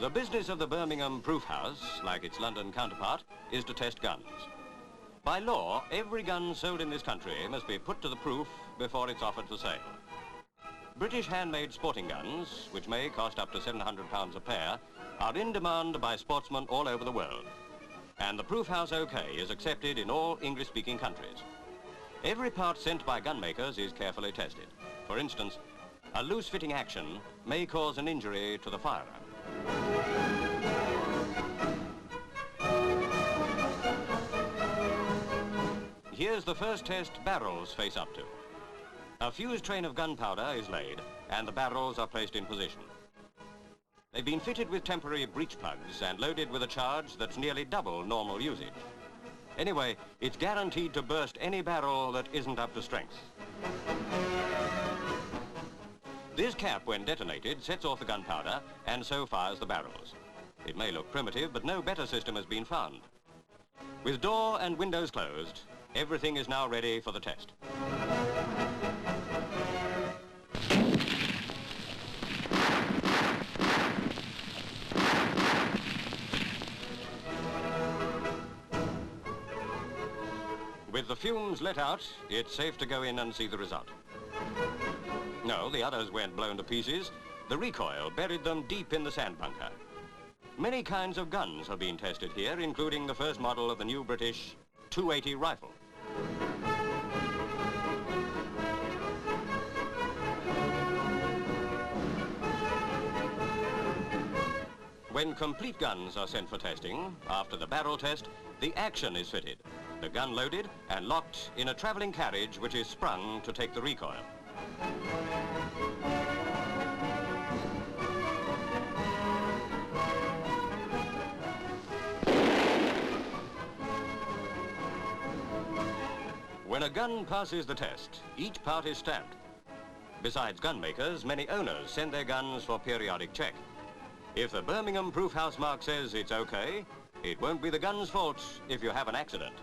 The business of the Birmingham Proof House, like its London counterpart, is to test guns. By law, every gun sold in this country must be put to the proof before it's offered for sale. British handmade sporting guns, which may cost up to £700 a pair, are in demand by sportsmen all over the world. And the Proof House OK is accepted in all English-speaking countries. Every part sent by gun makers is carefully tested. For instance, a loose-fitting action may cause an injury to the firer. Here's the first test barrels face up to. A fused train of gunpowder is laid and the barrels are placed in position. They've been fitted with temporary breech plugs and loaded with a charge that's nearly double normal usage. Anyway, it's guaranteed to burst any barrel that isn't up to strength. This cap, when detonated, sets off the gunpowder and so fires the barrels. It may look primitive, but no better system has been found. With door and windows closed, everything is now ready for the test. With the fumes let out, it's safe to go in and see the result. No, the others weren't blown to pieces. The recoil buried them deep in the sand bunker. Many kinds of guns have been tested here, including the first model of the new British .280 rifle. When complete guns are sent for testing, after the barrel test, the action is fitted. The gun loaded and locked in a travelling carriage which is sprung to take the recoil. When a gun passes the test, each part is stamped. Besides gun makers, many owners send their guns for periodic check. If the Birmingham Proof House mark says it's okay, it won't be the gun's fault if you have an accident.